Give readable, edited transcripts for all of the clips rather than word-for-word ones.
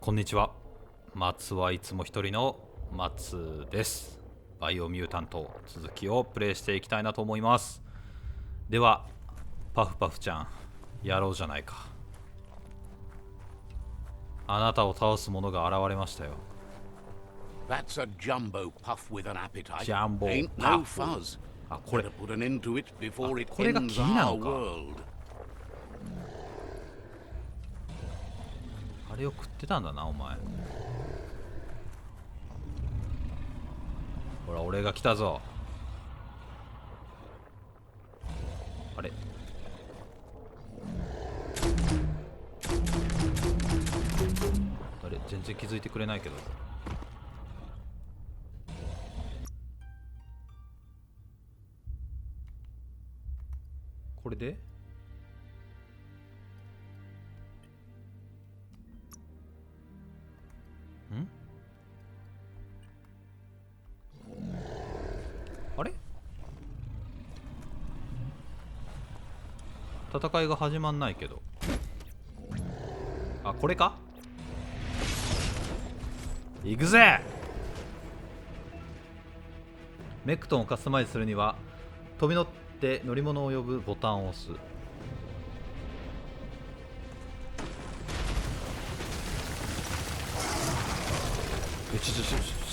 こんにちは。松はいつも一人の松です。バイオミュータント続きをプレイしていきたいなと思います。ではパフパフちゃんやろうじゃないか。あなたを倒す者が現れましたよ。That's a jumbo puff with an appetite. ジャンボパフ。 Ain't no fuzz. あ、これ Better put an end to it before it これが ends キーな our のか。 world. あれを食ってたんだなお前。ほら俺が来たぞ。あれあれ全然気づいてくれないけど。これであれ戦いが始まんないけど。あ、これか。行くぜ。メクトンをカスタマイズするには飛び乗って乗り物を呼ぶボタンを押す。ち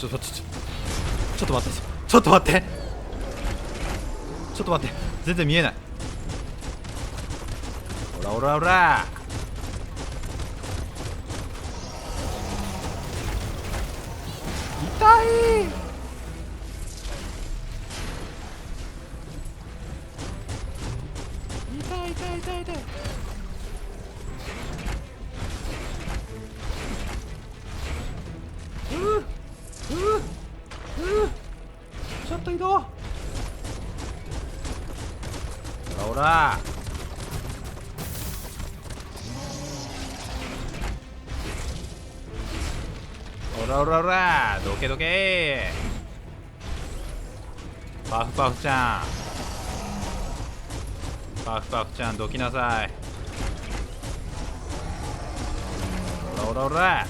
ょっと待ってちょっと待ってちょっと待ってちょっと待って全然見えない。おらおらおら。痛い。痛い痛い痛い痛い。ちょっと移動。ほらほら。ほらほらほら。どけどけ。パフパフちゃんパフパフちゃんどきなさい。ほらほらほら。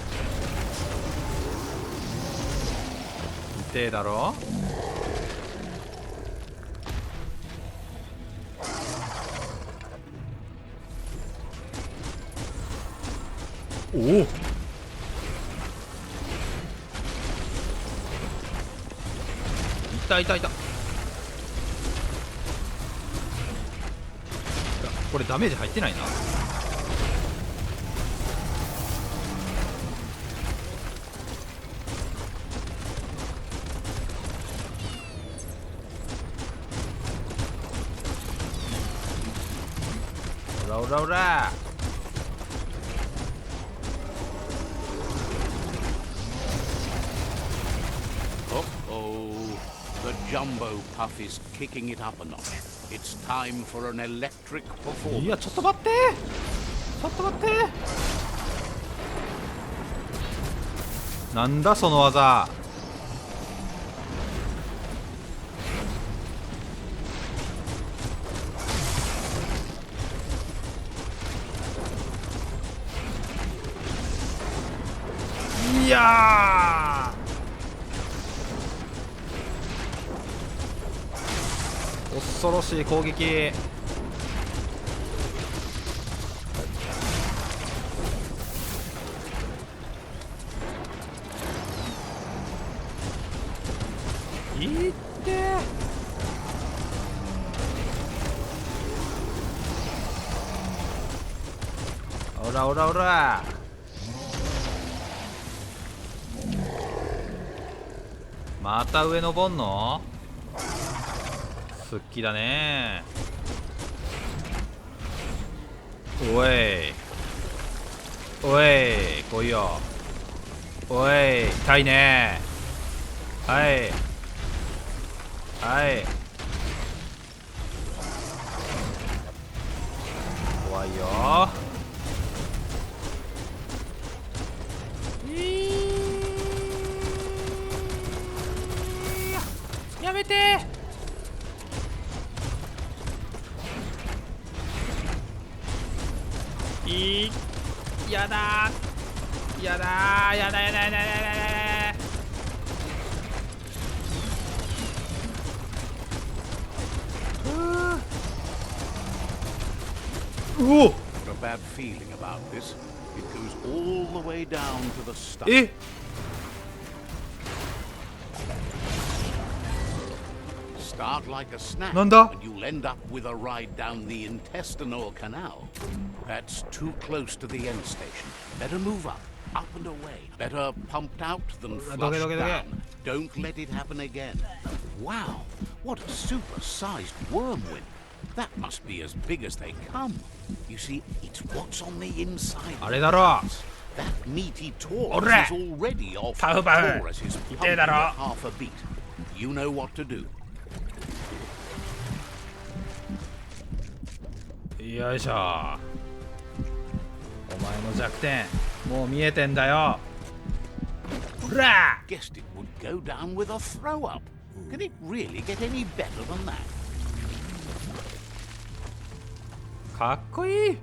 痛えだろ。おお、いたいたいた。これダメージ入ってないな。おらおらおら。The jumbo puff is kicking it up a notch. It's time for an electric いや performance. ちょっと待ってちょっと待って。なんだその技。いやー恐ろしい攻撃。いっておらおらおら。また上登んの。好きだね。おいおい来いよ。おい痛いね。はいはい、怖いよ。やめて。やだやだー、やだやだやだやだやだ。うおっ Got a bad feeling about this. It goes all the way down to the stomach. え、 Start like a snack, なんだ and you'll end up with a ride down the intestinal canal. That's too close to the end station. Better move up, up and away. Better pumped out than flushed down. Don't let it happen again. Wow, what a super-sized wormwind. That must be as big as they come. You see, it's what's on the inside. あれだろ That meaty Taurus Orre. is already off. Pahu, pahu. Taurus is pumping Ite da ro. at half a beat. You know what to do. よいしょ。お前の弱点もう見えてんだよ。ほら Guessed it would go down with a throw up. Can it really get any better than that? かっこいい。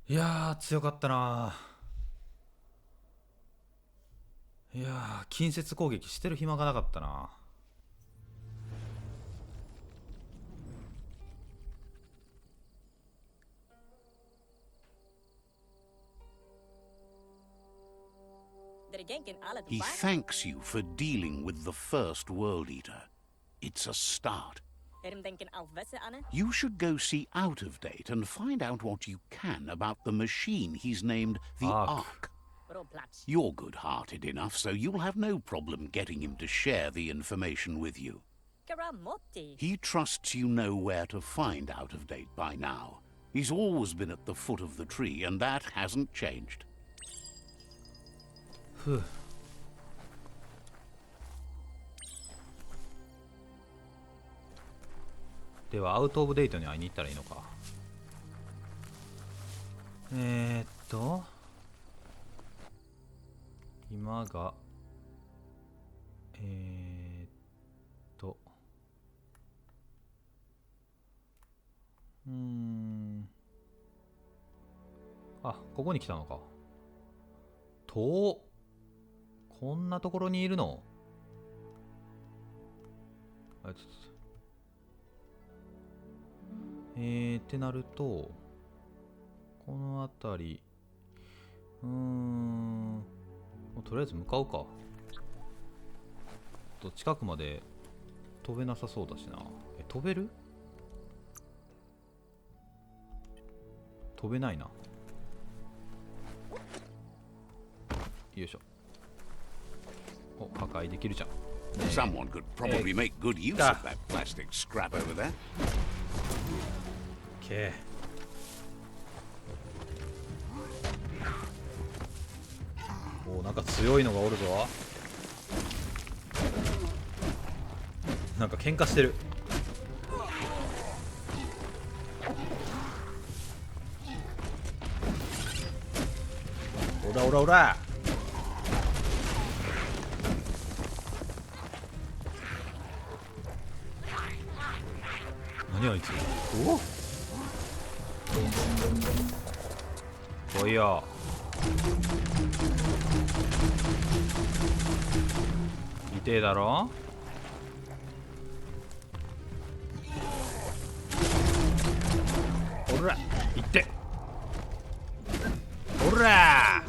いやー強かったな。いやー近接攻撃してる暇がなかったな。He thanks you for dealing with the first World Eater. It's a start. You should go see Out of Date and find out what you can about the machine he's named the Ark. You're good-hearted enough, so you'll have no problem getting him to share the information with you. He trusts you know where to find Out of Date by now. He's always been at the foot of the tree, and that hasn't changed. ふう。ではアウトオブデートに会いに行ったらいいのか。今があ、ここに来たのか。こんなところにいるの？ってなると、この辺り、もうとりあえず向かうか。近くまで飛べなさそうだしな。飛べる？飛べないな。よいしょ。お、破壊できるじゃん。Someone could probably make good use of that plastic scrap over there. Okay. お、なんか強いのがおるぞ。なんか喧嘩してる。おらおらおら。何あいつ。お、来いよ。痛えだろ。おら、いって。おら。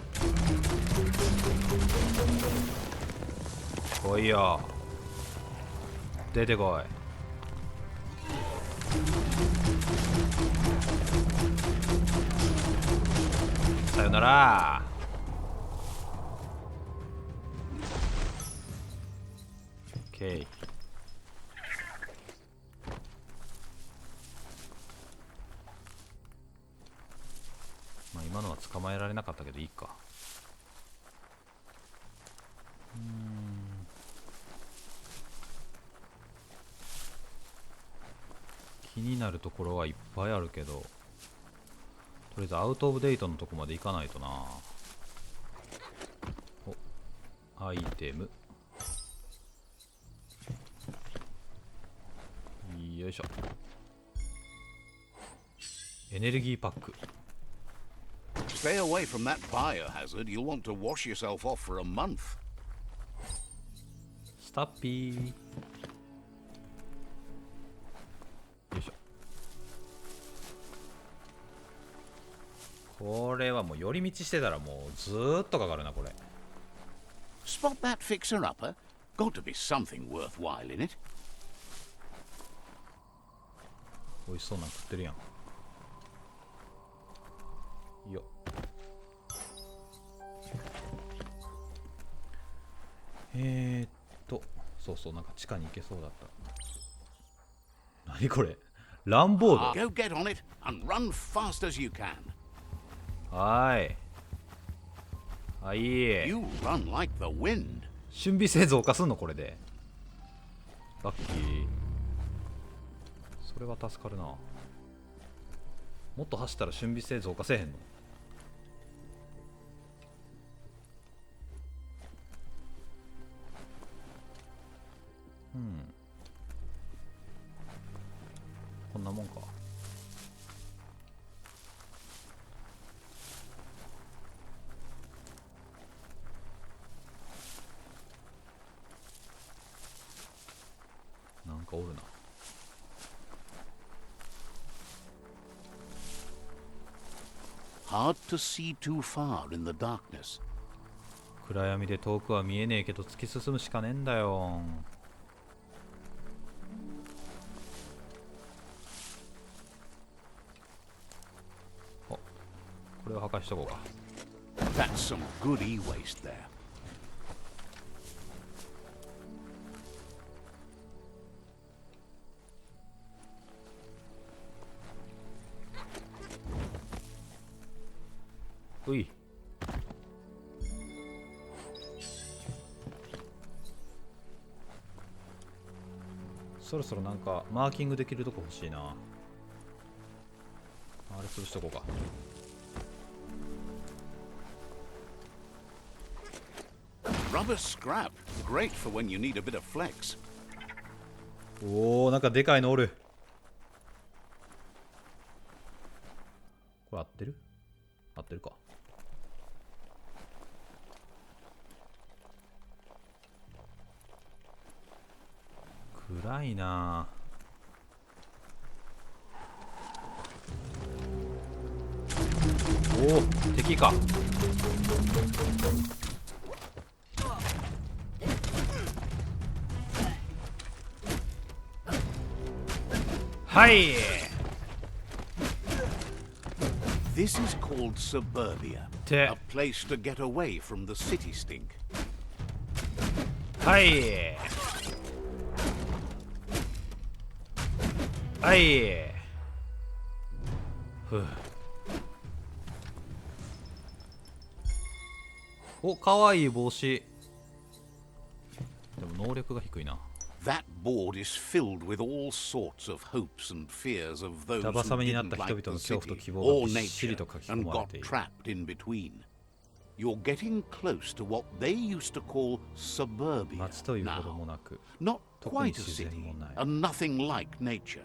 来いよ。出てこい。さよなら。オッケー。まあ今のは捕まえられなかったけどいいか。気になるところはいっぱいあるけど、とりあえずアウトオブデートのとこまで行かないとな。お、アイテム、よいしょ。エネルギーパック。 Stay away from that biohazard. You'll want to wash yourself off for a month. スタッピー、よいしょ。これはもう寄り道してたらもうずーっとかかるなこれ。 Spot that fixer-upper? Got to be something worthwhile in it. 美味しそうなの食ってるやん。よっ。そうそう、なんか地下に行けそうだった。何これ、ランボード。 Go get on it and run fast as you can. はーい。はい。 You run like the wind. 俊美性増加すんのこれで。ラッキー。それは助かるな。もっと走ったら俊美性増加せえへんの。こんなもんか。なんかおるな。Hard to see too far in the darkness. 暗闇で遠くは見えねえけど突き進むしかねえんだよ。あ、これを破壊しとこうか。 That's some good e-waste there. うい。そろそろなんかマーキングできるとこ欲しいな。あれ潰しとこうか。Rubber scrap. Great for when you need a bit of flex. おお、なんかでかいのおる。これ合ってる？合ってるか。暗いな。おお、敵か。はい。 This is called suburbia. A place to get away from the city stink. はい。はい。ふう。お、かわいい帽子。でも能力が低いな。 That board is filled with all sorts of hopes and fears of those who 板挟みになっ didn't た人 like 々の the 恐怖と city 希望 or がびっしり nature と書き込 and まれ got ている。 trapped in between. You're getting close to what they used to call suburbia 街というほども now. なく、 Not 特に quite a 自然 city もない。 and nothing like nature.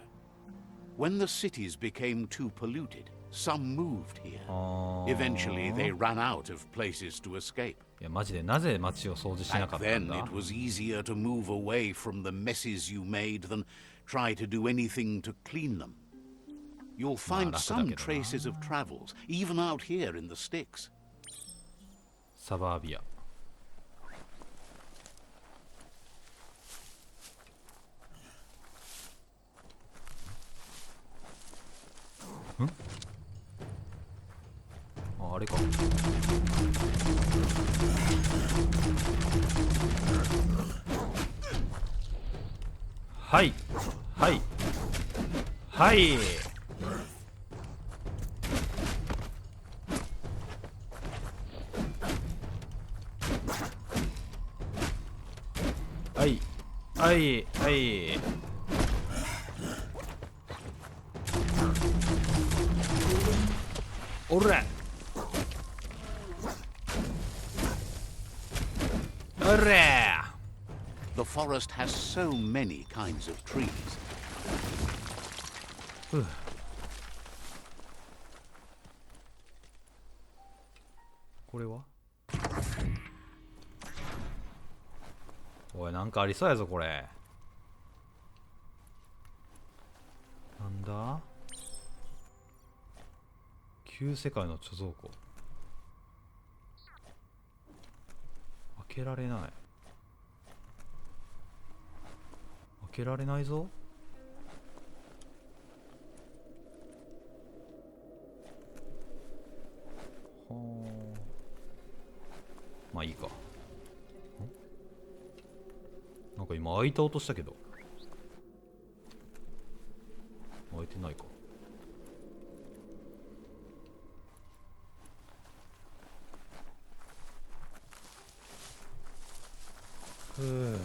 When the cities became too polluted, some moved here. あー Eventually, they ran out of places to escape. いやマジでなぜ街を掃除しなか Back ったん then, だ。 it was easier to move away from the messes you made than try to do anything to clean them. You'll find some traces of travels, even out here in the sticks. サバービア。ん？あ、あれか。はいはいはい。はいはいはい。おらおれ The forest has so many kinds of trees. ふう。これはおい、なんかありそうやぞこれ。なんだ、旧世界の貯蔵庫。開けられない。開けられないぞ。はあ、まあいいか。なんか今開いた音したけど、開いてないか。ふう、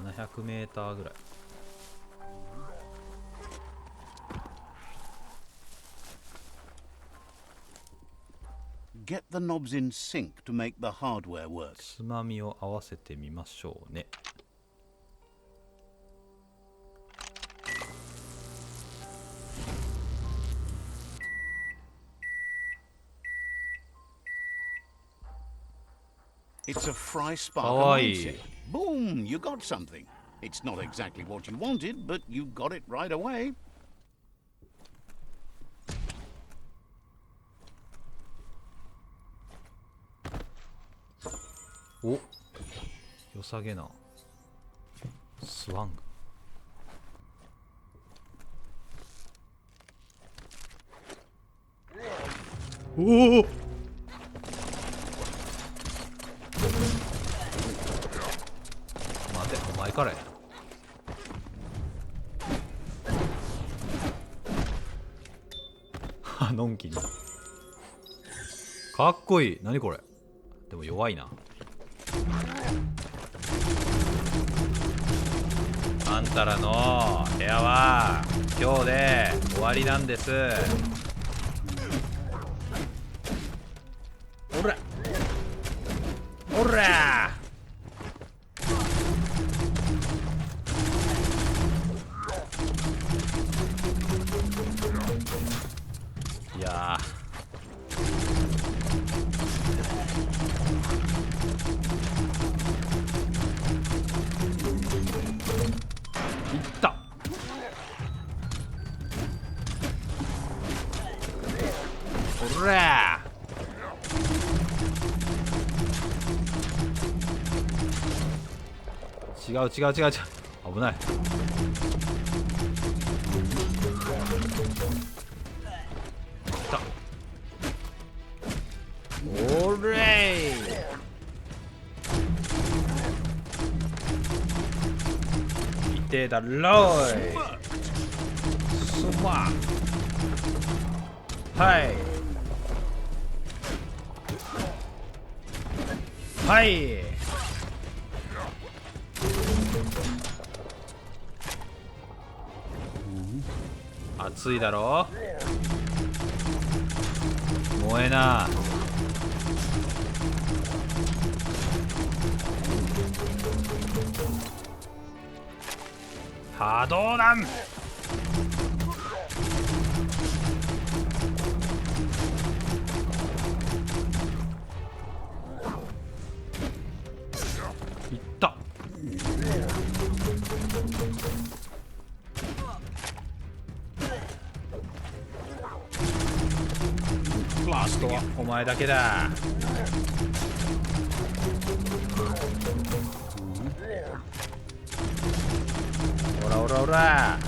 700メーターぐらい。Get the knobs in sync to make the hardware work. つまみを合わせてみましょうね。It's a fry spark. かわいい。 Boom! You got something. It's not exactly what you wanted, but you got it right away. お、良さげなスワング。おお、待て、お前からや。はのんきにかっこいい。何これ。でも弱いな。あんたらの部屋は今日で終わりなんです。おらおら、いやいった。おら違う違う違う違う、危ない。来た。おれい、痛えだろい。すまん。はいはい、熱いだろ。燃えな。波動弾。いった。ラストはお前だけだ。おらおらおら。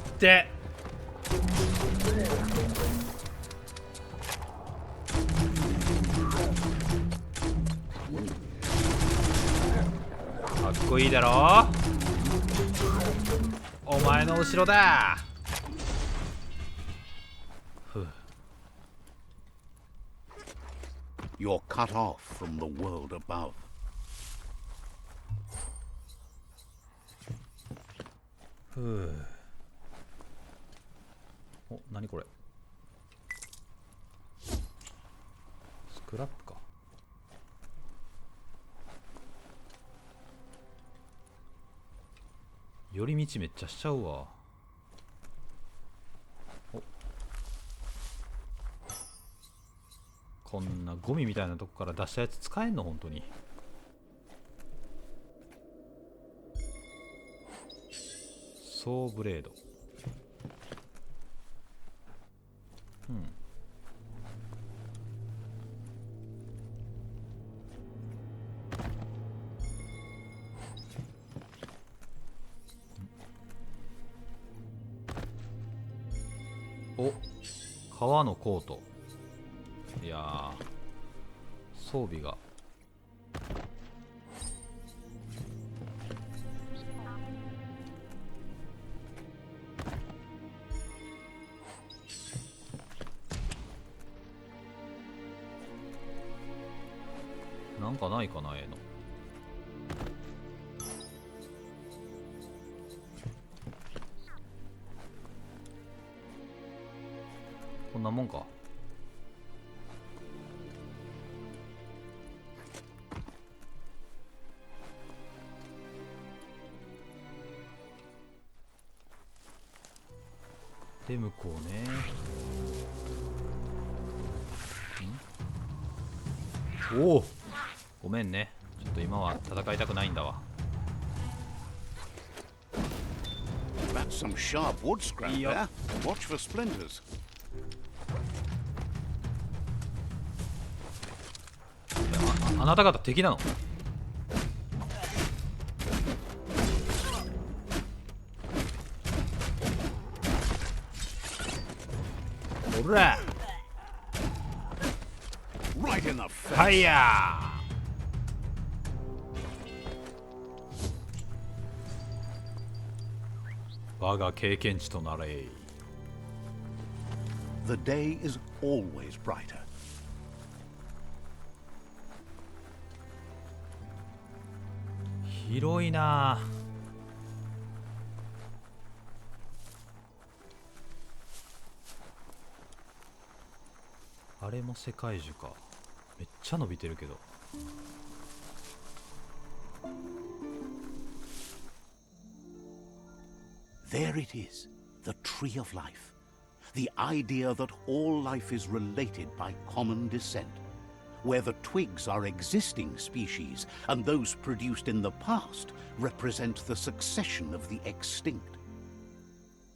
いってかっこいいだろ。お前の後ろだ。ふう。 You're cut off from the world above. ふう。お、何これ、スクラップか。寄り道めっちゃしちゃうわ。お、こんなゴミみたいなとこから出したやつ使えんの本当に。ソーブレード。うん。お、革のコート。いやー、装備がなんかないかな、ええの。こんなもんか。で向こうね。おお、ごめんね、ちょっと今は戦いたくないんだわ。That's some sharp wood scrap there. Watch for splinters. あなた方敵なの？ほら、Right in the face. ファイヤー。我が経験値となれ。 The day is always brighter. 広いな。あれも世界樹か。めっちゃ伸びてるけど。There it is, the tree of life. The idea that all life is related by common descent, where the twigs are existing species and those produced in the past represent the succession of the extinct.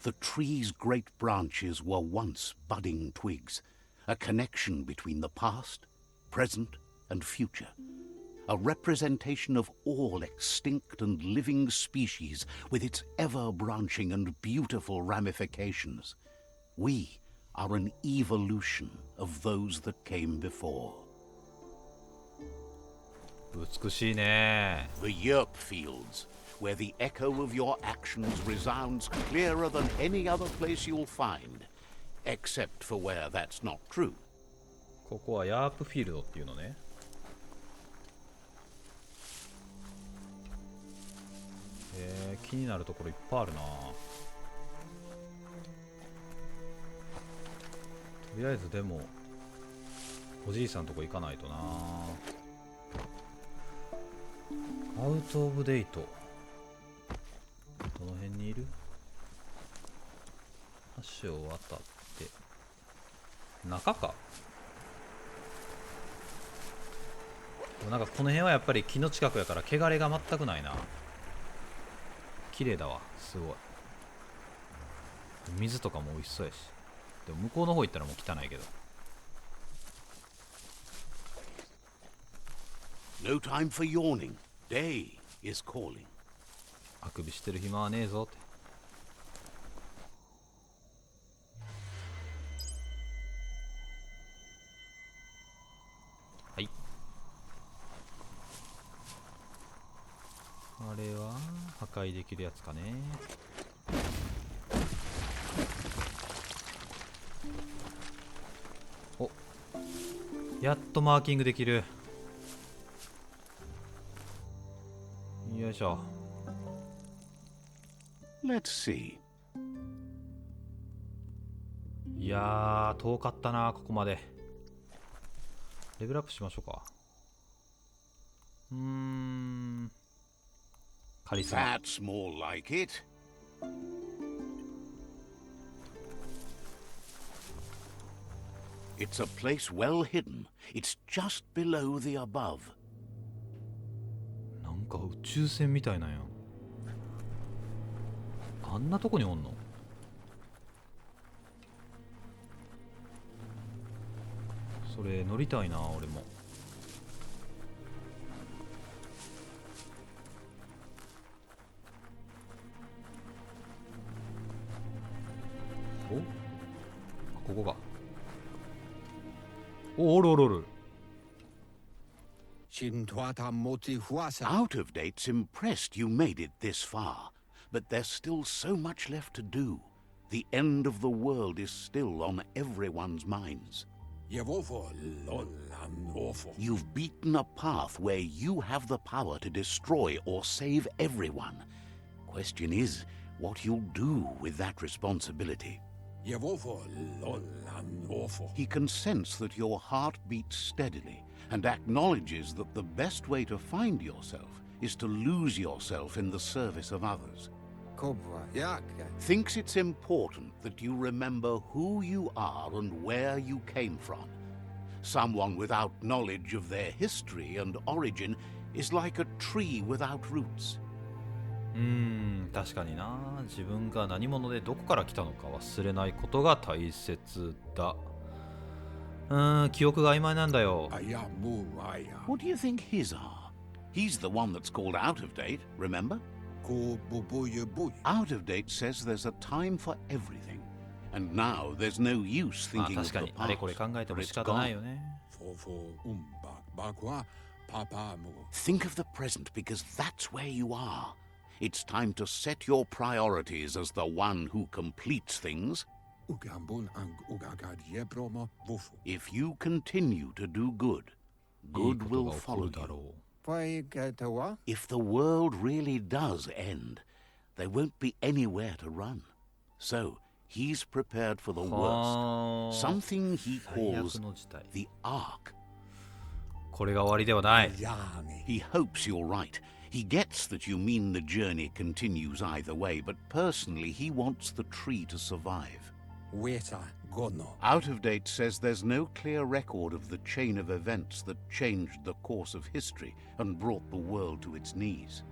The tree's great branches were once budding twigs, a connection between the past, present, and future. A representation of all extinct and living species with its ever-branching and beautiful ramifications. We are an evolution of those that came before. 美しいね。 The yerp fields, where the echo of your actions resounds clearer than any other place you'll find, except for where that's not true. ここはヤープフィールドっていうのね。気になるところいっぱいあるな。とりあえずでもおじいさんとこ行かないとな。アウトオブデート、どの辺にいる？橋を渡って中か。でもなんかこの辺はやっぱり木の近くやから汚れが全くないな。綺麗だわ、すごい。水とかも美味しそうやし。でも向こうの方行ったらもう汚いけど。No time for yawning. Day is calling. あくびしてる暇はねえぞって。はい。あれは破壊できるやつかね。お、やっとマーキングできる。よいしょ。Let's see. いやー遠かったな、ここまで。レベルアップしましょうか。カリスマ。 That's more like it. It's a place well hidden. It's just below the above. なんか宇宙船みたいなんや。あんなとこにおんの？それ乗りたいな、俺も。お、ここか。お、おるおるおる。Out of date's impressed you made it this far, but there's still so much left to do. The end of the world is still on everyone's minds. You've beaten a path where you have the power to destroy or save everyone. Question is, what you'll do with that responsibility. He can sense that your heart beats steadily and acknowledges that the best way to find yourself is to lose yourself in the service of others. Thinks it's important that you remember who you are and where you came from. Someone without knowledge of their history and origin is like a tree without roots. 確かにな。自分が何者でどこから来たのか忘れないことが大切だ。記憶が曖昧なんだよ。 What do you think his are? He's the one that's called out of date, remember? Out of date says there's a time for everything. And now there's no use まあ thinking 確 of か the にあれこれ考 past, えて for も it's 仕方ない gone. よね。Think of the present because that's where you are. It's time to set your priorities as the one who completes things. If you continue to do good, いい good こと will が起こる follow だ you. ろう。 If the world really does end, there won't be anywhere to run. So he's prepared for the は worst. あ。 Something he 最悪 calls の事態。 the arc. これが終わりではない。 He hopes you're right. He gets that you mean the journey continues either way, but personally he wants the tree to survive. Out of date says there's no clear record of the chain of events that changed the course of history and brought the world to its knees.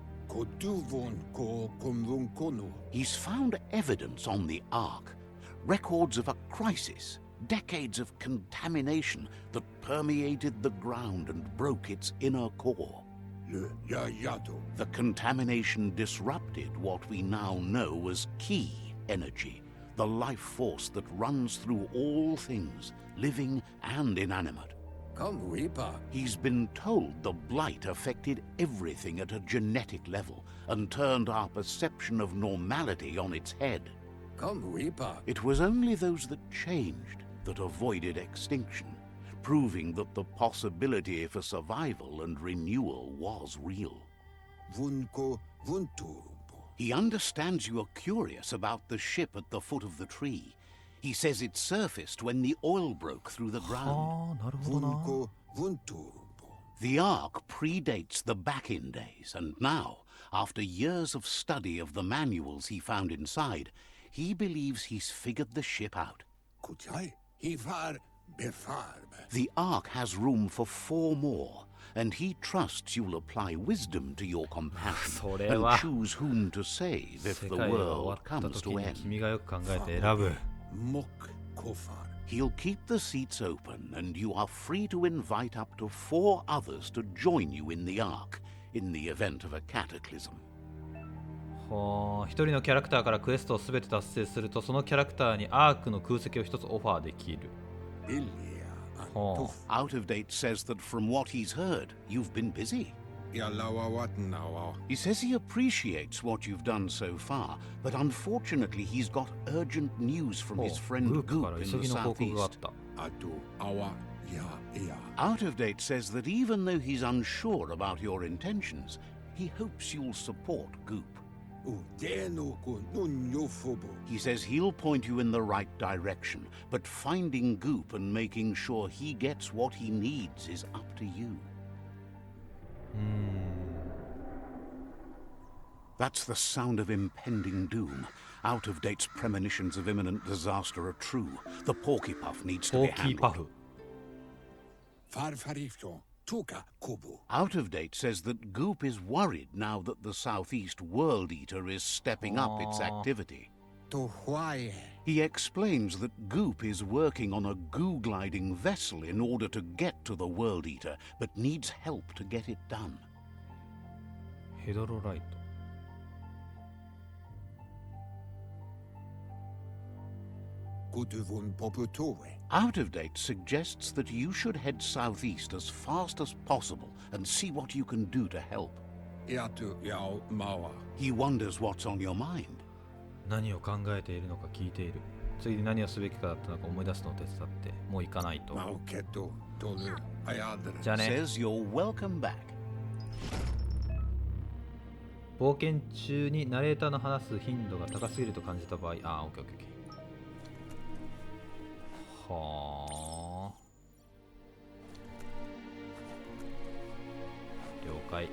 He's found evidence on the Ark, records of a crisis, decades of contamination that permeated the ground and broke its inner core. The contamination disrupted what we now know as key energy, the life force that runs through all things, living and inanimate. He's been told the blight affected everything at a genetic level and turned our perception of normality on its head. It was only those that changed that avoided extinction, proving that the possibility for survival and renewal was real. He understands you are curious about the ship at the foot of the tree. He says it surfaced when the oil broke through the ground. はあ、なるほどな。 The Ark predates the back-in days, and now, after years of study of the manuals he found inside, he believes he's figured the ship out. The Ark has room for 4 more, and he trusts you'll apply wisdom to your compassion それ and は choose whom to save if 世 the 界が終わ world った comes 時 to に end. 君がよく考えて選ぶ。 He'll keep the seats open, and you are free to invite up to 4 others to join you in the Ark in the event of a cataclysm. はあ、一人のキャラクターからクエストをすべて達成すると、そのキャラクターにアークの空席を一つオファーできる。はあ、 Out of date says that from what he's heard, you've been busy. He says he appreciates what you've done so far, but unfortunately he's got urgent news from ほう his friend グループから Goop 急 in ぎ the の報告があっ southeast. た。 Out of date says that even though he's unsure about your intentions, he hopes you'll support Goop. He says he'll point you in the right direction, but finding Goop and making sure he gets what he needs is up to you. That's the sound of impending doom. Out-of-date's premonitions of imminent disaster are true. The Porky Puff needs to be handled. Out-of-date says that Goop is worried now that the Southeast World Eater is stepping up its activity. He explains that Goop is working on a goo-gliding vessel in order to get to the World Eater, but needs help to get it done. Hedorolite. Out-of-date suggests that you should head southeast as fast as possible and see what you can do to help. He wonders what's on your mind. 何を考えているのか聞いている。次に何をすべきかだったのか思い出すのを手伝ってもう行かないと。じゃあね。Says you're welcome back. 冒険中にナレーターの話す頻度が高すぎると感じた場合、オッケーオッケーオッケー。はあ。了解。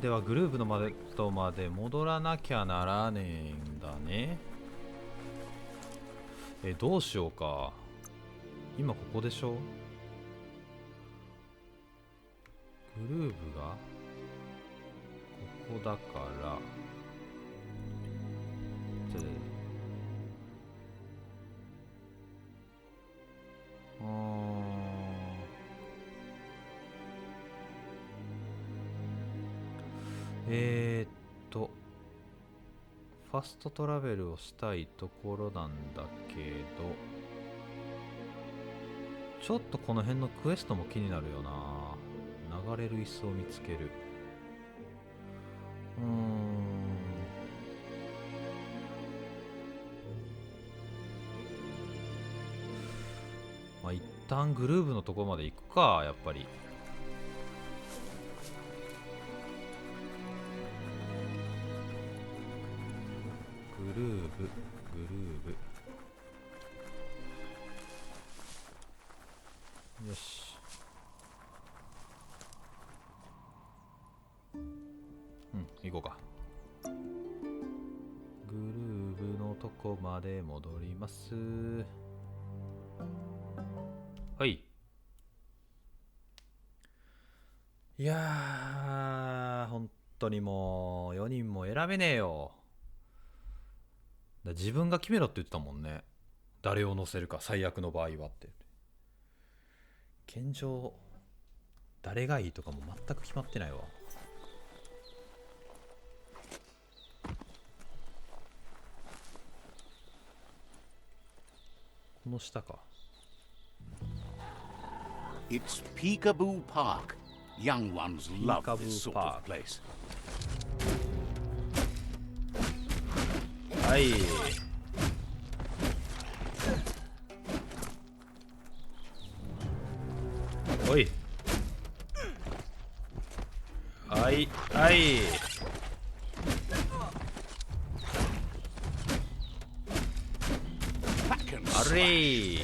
ではグループのとまで戻らなきゃならねえんだね。どうしようか。今ここでしょ。グループがここだからファストトラベルをしたいところなんだけど、ちょっとこの辺のクエストも気になるよな。流れる椅子を見つける。まあ一旦グルーブのところまで行くか、やっぱり。グルーブ。よし。行こうか。グルーブのとこまで戻ります。はい。いやー、本当にもう4人も選べねえよ。自分が決めろって言ってたもんね。誰を乗せるか最悪の場合はって。現状誰がいいとかも全く決まってないわ。この下か。It's Peekaboo Park. Young ones love this sort of place. はい。おい。はいはい。あれー。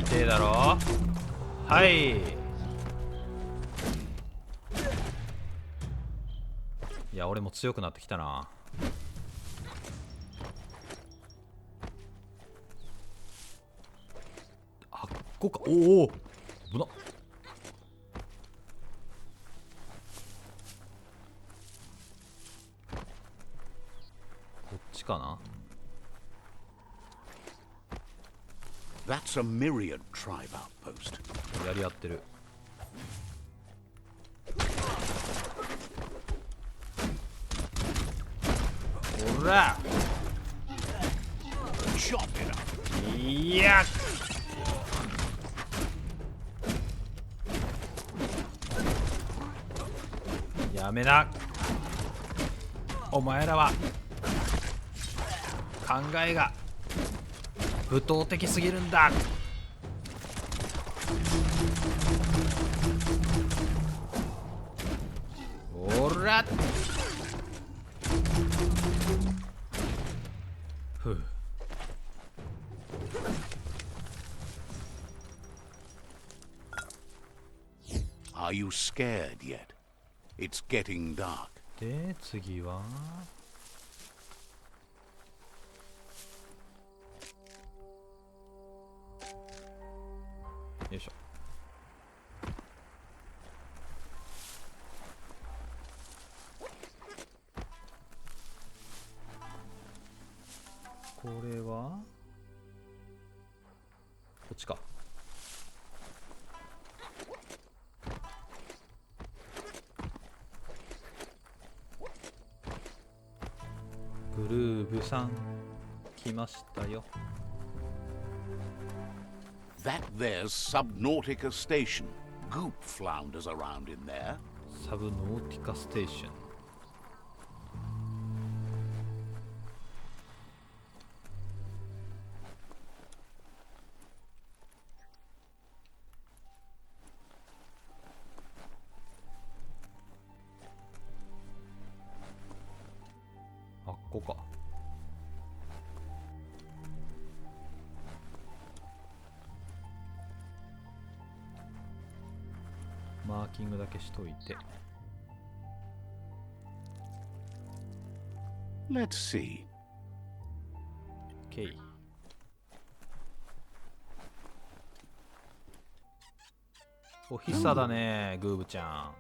痛えだろ。はい。いや俺も強くなってきたな。あっこか。おお危なっ。こっちかな。 That's a myriad tribe outpost. やり合ってる。ほらいややめな。お前らは考えが武闘的すぎるんだ。らっふう。Are you scared yet? It's getting dark. で次はよいしょ。これはこっちか。グルーブさん来ましたよ。That there's Subnautica Station. Goop flounders around in there. サブノーティカステーション。あっこか。マーキングだけしといて。Let's see. OK。おひさだね、グーブちゃん。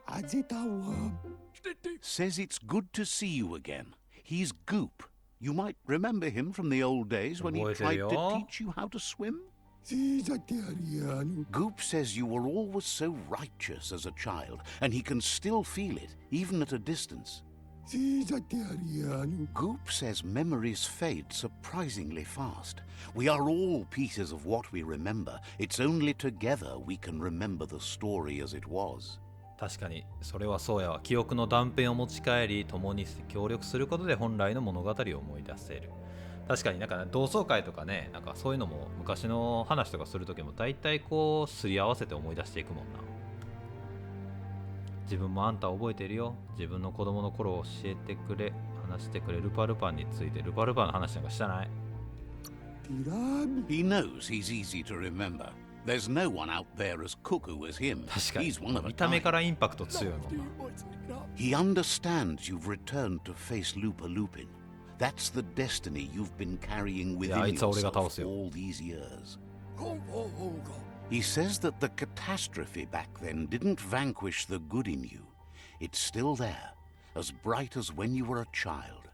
Says it's good to see you again. He's Goop. You might remember him from the old days when he tried to teach you how to swim. Goop says you were always so righteous as a child, and he can still feel it, even at a distance. Goop says memories fade surprisingly fast. We are all pieces of what we remember. It's only together we can remember the story as it was. 確かにそれはそうやわ。記憶の断片を持ち帰り共に協力することで本来の物語を思い出せる。確かになんか同窓会とかね、なんかそういうのも昔の話とかする時も大体こうすり合わせて思い出していくもんな。自分もあんた覚えてるよ。自分の子供の頃を教えてくれ、話してくれ。ルパルパンについて。ルパルパンの話なんかしたない。 He knows he's easy to remember. There's no one out there as cuckoo as him. 確かに He's one of a 見た目 kind. からインパクト強いもんな。 He understands you've returned to face Lupa Lupin. That's the destiny you've been carrying within yourself all these years. He says that the catastrophe back then didn't vanquish the good in you. It's still there, as bright as when you were a child.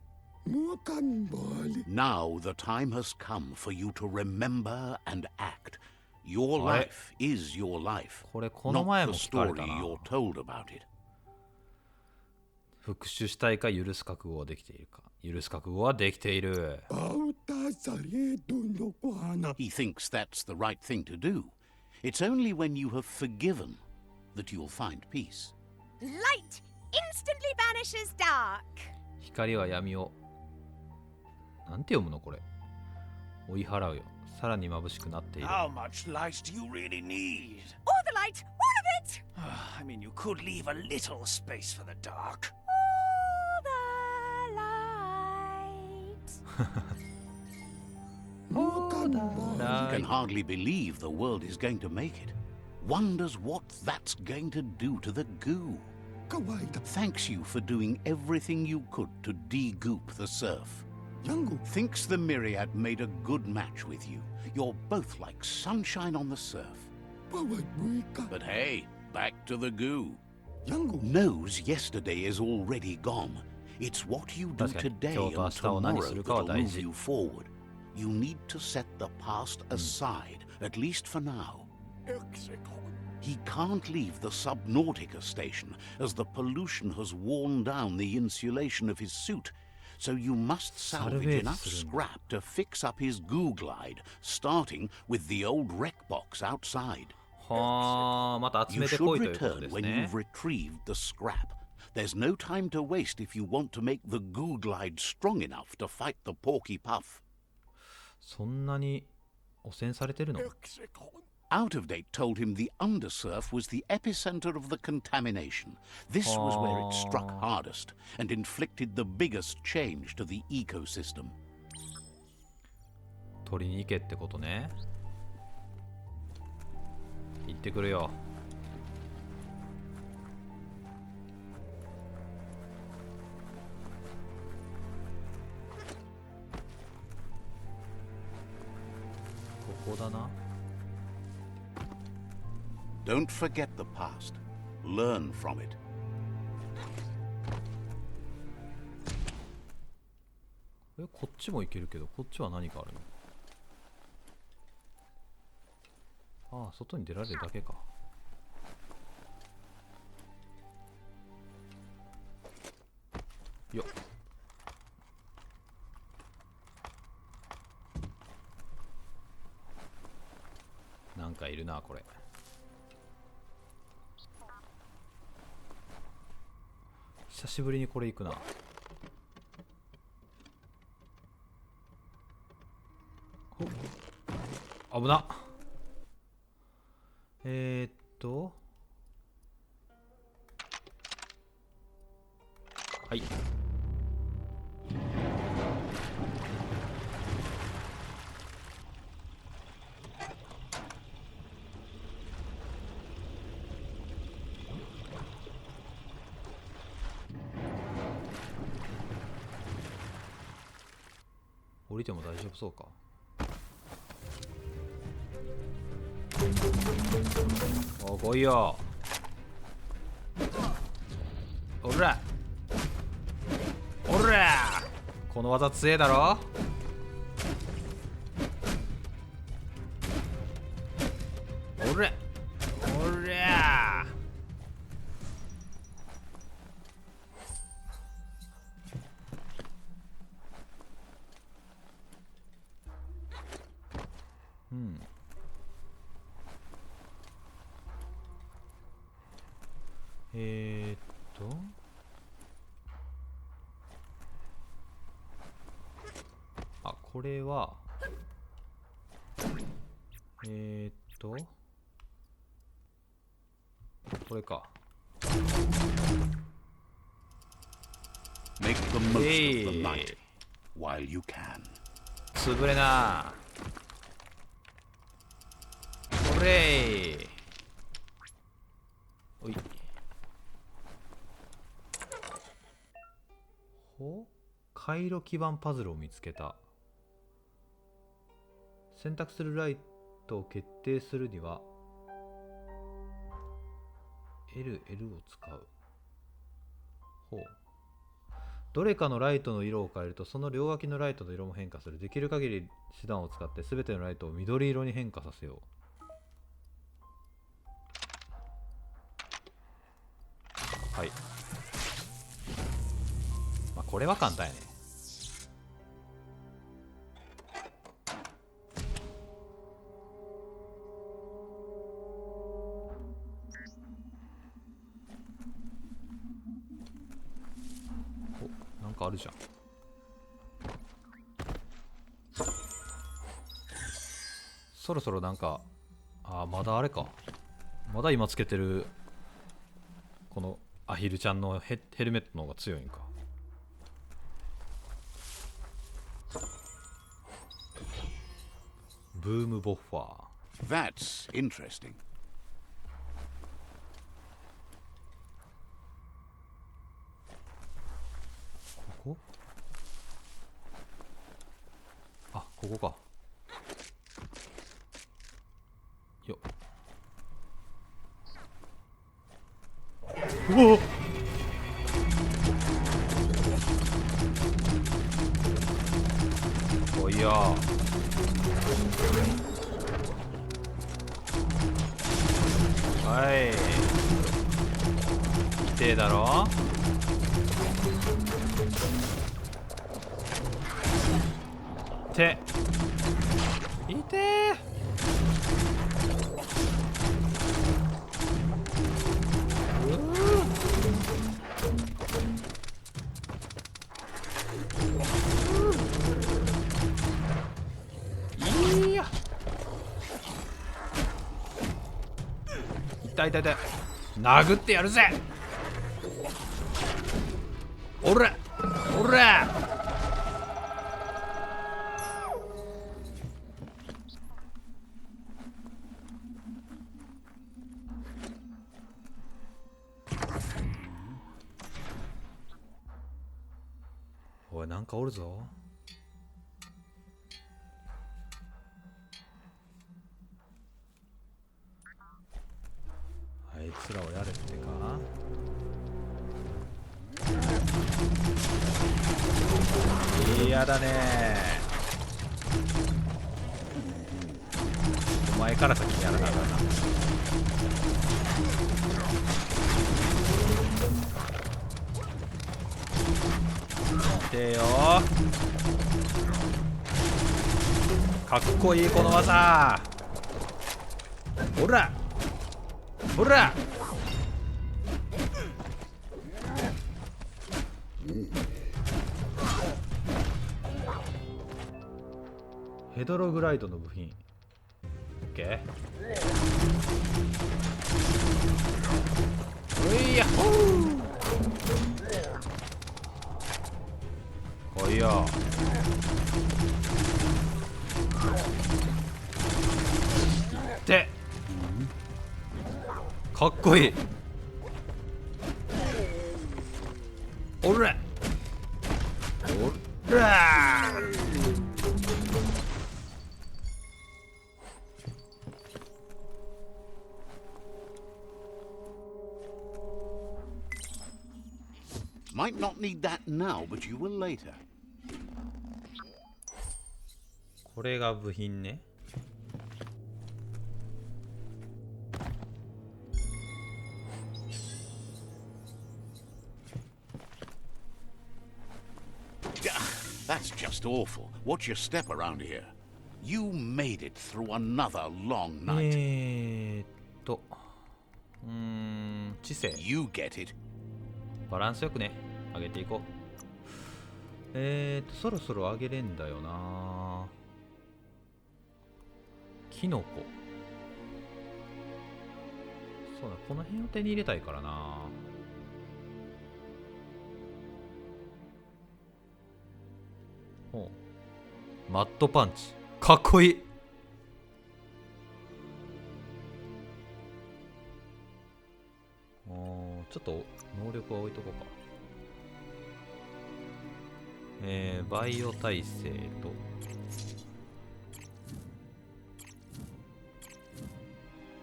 Now the time has come for you to remember and act. Your life is your life, これこの前 not も the 聞かれ story たな。 you're told about it. 復讐したいか許す覚悟はできているか。許す覚悟はできている。 He thinks that's the right thing to do. It's only when you have forgiven that you'll find peace. Light instantly banishes dark. 光は闇をなんて読むのこれ。追い払うよ。さらに眩しくなっている。 How much light do you really need? All the light, all of it. I mean, you could leave a little space for the dark. All the light. He can hardly believe the world is going to make it. Wonders what that's going to do to the goo. Thanks you for doing everything you could to de-goop the surf. Thinks the Myriad made a good match with you. You're both like sunshine on the surf. But hey, back to the goo. Knows yesterday is already gone. It's what you do today and tomorrow that'll move you forward. You need to set the past aside, at least for now. He can't leave the Subnautica station as the pollution has worn down the insulation of his suit. So you must salvage enough scrap to fix up his goo glide, starting with the old wreck box outside. はあ、また集 You めてこ should いということで return す when ね。 you've retrieved the scrap. There's no time to waste if you want to make the goo glide strong enough to fight the porky puff. そんなに汚染されてるの？ out of date told him the undersurf was the epicenter of the contamination. This was where it struck hardest and inflicted the biggest change to the ecosystem. 取りに行けってことね。行ってくるよ。ここだな。Don't forget the past. Learn from it. こっちも行けるけど、こっちは何かあるの？ああ、外に出られるだけか。よっ。なんかいるな、これ。久しぶりにこれ行くな。危な。はい。降りても大丈夫そうか。お、来いよ。おらおら、この技強えだろ。おらおら。うん。あ、これはこれか。Make the most of the night while you can. 潰れな。おれー。おい。ほ？回路基板パズルを見つけた。選択するライトを決定するには L を使う。ほう。どれかのライトの色を変えるとその両脇のライトの色も変化する。できる限り手段を使って全てのライトを緑色に変化させよう。はい。まあこれは簡単やね。お、なんかあるじゃん。そろそろなんか、あー、まだあれか。まだ今つけてるこのアヒルちゃんのヘルメットの方が強いんか。ブームボッファー。 That's interesting. ここ？あ、ここか。よっ。うお！おいよ。はい。きてえだろ。て。いてー。いや。痛い痛い痛い。殴ってやるぜ。おらおら。おい、なんかおるぞ。あいつらをやれってか。嫌だね。お前から先にやらなあかんな。見てよ。かっこいいこの技。ほらほら。ヘドログライドの部品 OK。 おいやっほー。来いよ。ってかっこいい。おらおら。Might not need that now, but you will later. これが部品ね。That's just awful. Watch your step around here. You made it through another long night. 知性 You get it. バランスよくね上げていこう。そろそろ上げれんだよな。キノコ。そうだ、この辺を手に入れたいからな。ほう、マットパンチかっこいい。ちょっと能力は置いとこうか。バイオ耐性と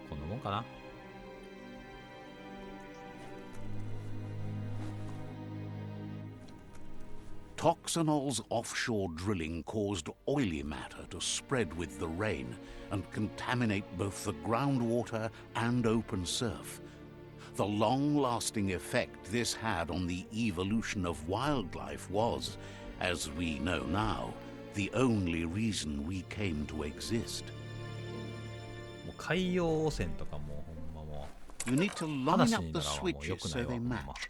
こんなもんかな。Toxanol's offshore drilling caused oily matter to spread with the rain and contaminate both the groundwater and open surf. The long-lasting effect this had on the evolution of wildlife was, as we know now, the only reason we came to exist. もう海洋汚染とかもほんまもう You need to line up the switches so they match.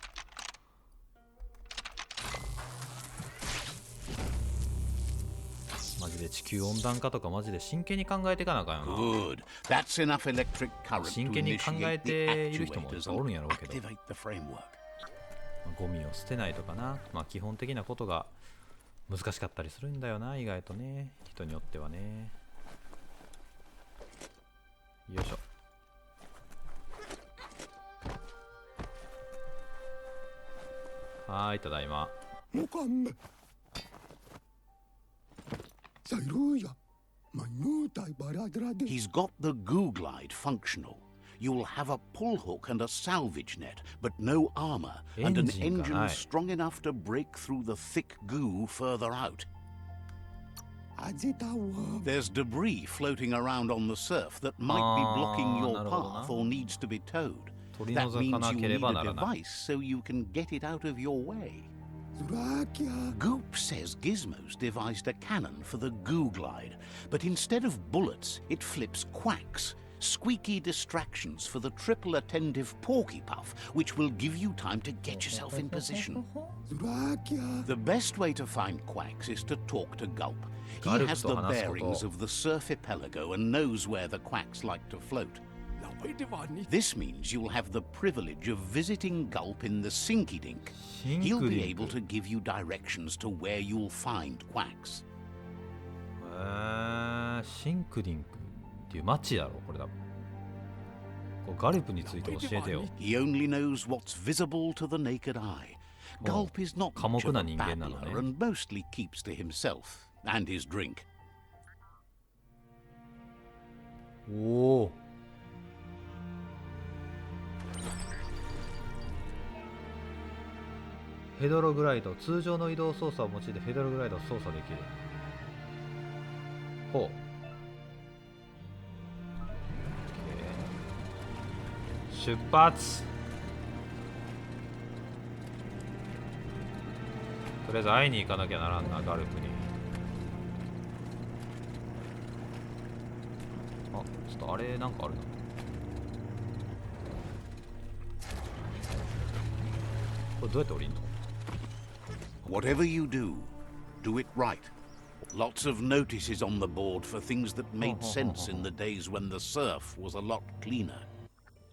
マジで地球温暖化とかマジで真剣に考えていかなあかんよな。 Good. That's enough electric current 真 to 剣に考え initiate the ている人もいっ actuators ぱいおるん and やろうけど、 activate the framework. ゴミを捨てないとかな、まあ基本的なことが難しかったりするんだよな、意外とね、人によってはね。よいしょ。はーい、ただいま。 He's got the goo glide functional. You'll have a pull hook and a salvage net, but no armor, and an Engine engine guy. strong enough to break through the thick goo further out. There's debris floating around on the surf that might be blocking your path or needs to be towed. That means you need a device so you can get it out of your way. Goop says Gizmo's devised a cannon for the goo glide, but instead of bullets, it flips quacks. Squeaky distractions for the triple attentive porky puff, which will give you time to get yourself in position. The best way to find quacks is to talk to Gulp. He has the bearings of the surf archipelago and knows where the quacks like to float. This means you'll have the privilege of visiting Gulp in the Sinky Dink. He'll be able to give you directions to where you'll find quacks. シンクリンクっていう街やろこれだ。こうガルプについて教えてよ。He only knows what's visible to the naked eye. Gulp is not much of a babbler and mostly keeps to himself and his drink. おお。ヘドログライド、通常の移動操作を用いてヘドログライドを操作できる。ほう。出発。とりあえず会いに行かなきゃならんな、ガルプに。あ、ちょっとあれなんかあるな。これどうやって降りんの？ Whatever you do, do it right. Lots of notices on the board for things that made sense in the days when the surf was a lot cleaner.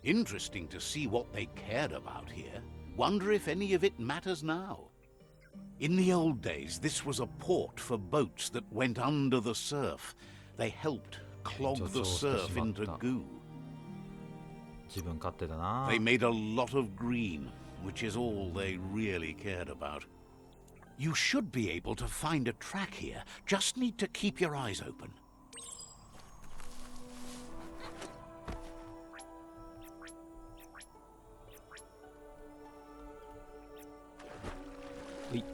Interesting to see what they cared about here. Wonder if any of it matters now. In the old days, this was a port for boats that went under the surf. They helped clog the surf into goo. They made a lot of green, which is all they really cared about. You should be able to find a track here. Just need to keep your eyes open. Wait.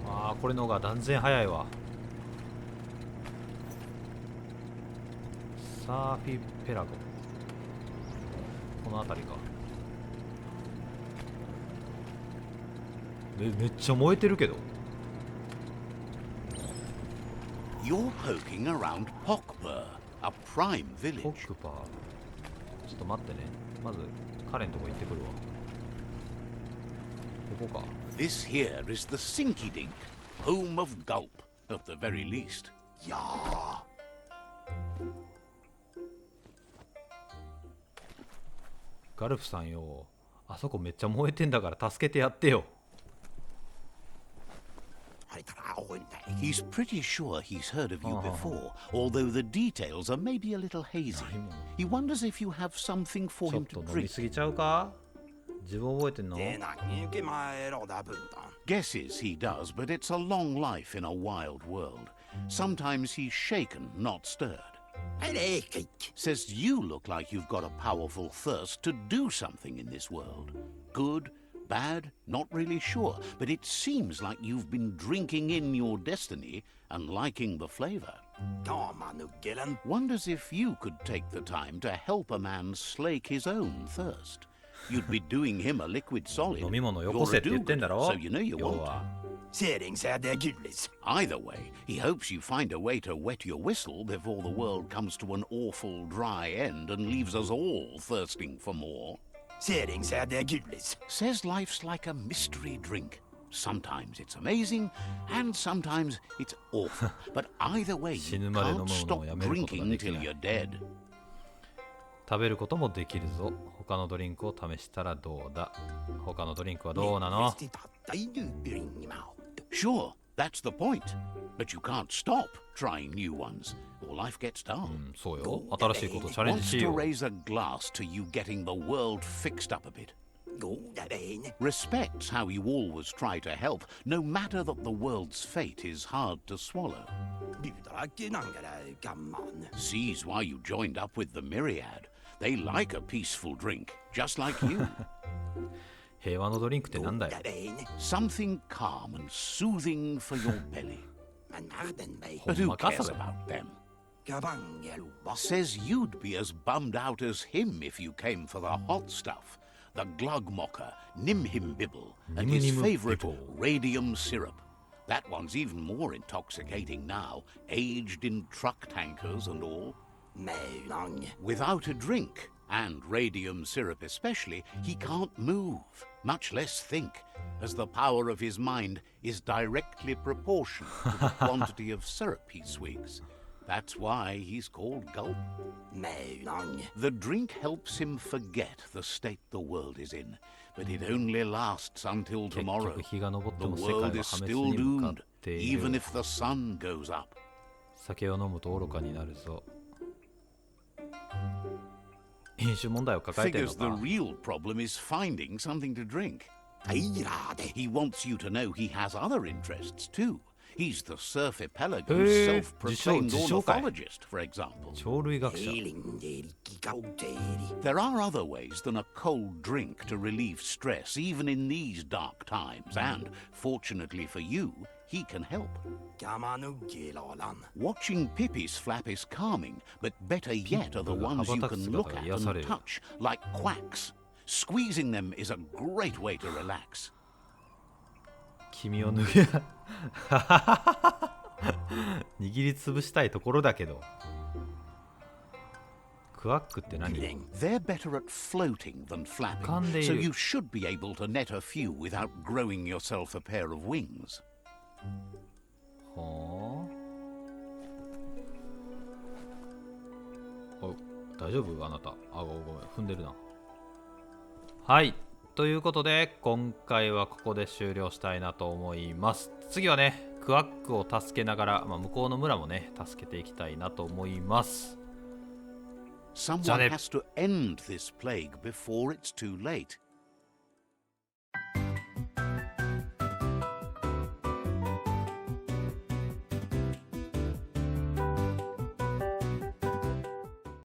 ああ、これの方が断然早いわ。サーフィペラゴ、この辺りか。めっちゃ燃えてるけど。You're poking around Pokpur, a prime ポ village. ックパー。ちょっと待ってね。まず彼のとこ行ってくるわ。ここか。This here is the Sinky Dink, home of Gulp, at the very least. Yeah. ガルフさんよ、あそこめっちゃ燃えてんだから助けてやってよ。He's pretty sure he's heard of you before, although the details are maybe a little hazy. He wonders if you have something for ちょっ him と to 飲み drink. すぎちゃうか？自分覚えてんの？ Guesses he does, but it's a long life in a wild world. Sometimes he's shaken, not stirred. Says you look like you've got a powerful thirst to do something in this world. Good, bad, not really sure, but it seems like you've been drinking in your destiny and liking the flavor. Wonders if you could take the time to help a man slake his own thirst. You'd be doing him a liquid solid. 飲み物よこせって言ってんだろ？ So you know you 要 won't. は。 Either way, he hopes you find a way to wet your whistle before the world comes to an awful dry end and leaves us all thirsting for more. Says life's like a mystery drink. Sometimes it's amazing, and sometimes it's awful. But either way, you can't stop drinking till you're dead. 食べることもできるぞ。他のドリンクを試したらどうだ？他のドリンクはどうなの？ Sure, that's the point. But you can't stop trying new ones, or life gets dull. そうよ。新しいことチャレンジ Wants し to よう。 raise a glass to you getting the world fixed up a bit. Respects how you always try to help, no matter that the world's fate is hard to swallow. Sees why you joined up with the Myriad. They like a peaceful drink, just like you. 平和のドリンクってなんだよ。 Something calm and soothing for your belly. But who cares about them? Says you'd be as bummed out as him if you came for the hot stuff. The Glugmocker, Nimhimbibble, and his favorite radium syrup. That one's even more intoxicating now, aged in truck tankers and all. Without a drink, And radium syrup especially, he can't move, much less think, as the power of his mind is directly proportional to the quantity of syrup he swigs. That's why he's called Gulp. The drink helps him forget the state the world is in, but it only lasts until tomorrow. The world is still doomed, even if the sun goes up. 酒を飲むと愚かになるぞ。飲酒問題を抱えてるの Figures か。 the real problem is finding something to drink. He wants you to know he has other interests too. He's the surf epelago's self-proclaimed ornithologist, for example. 鳥類学者。 There are other ways than a cold drink to relieve stress, even in these dark times, and, fortunately for you, he can help. Watching Pippi's flap is calming, but better yet are the ones you can look at and touch, like quacks. Squeezing them is a great way to relax. 君を握りつぶしたいところだけど。クワックって何？ They're better at floating than flapping, so you should be able to net a few without growing yourself a pair of wings. はあ。お、大丈夫あなた。あ、ごめん、踏んでるな。はい。ということで、今回はここで終了したいなと思います。次はね、クワックを助けながら、向こうの村もね、助けていきたいなと思います。Someone has to end this plague before it's too late.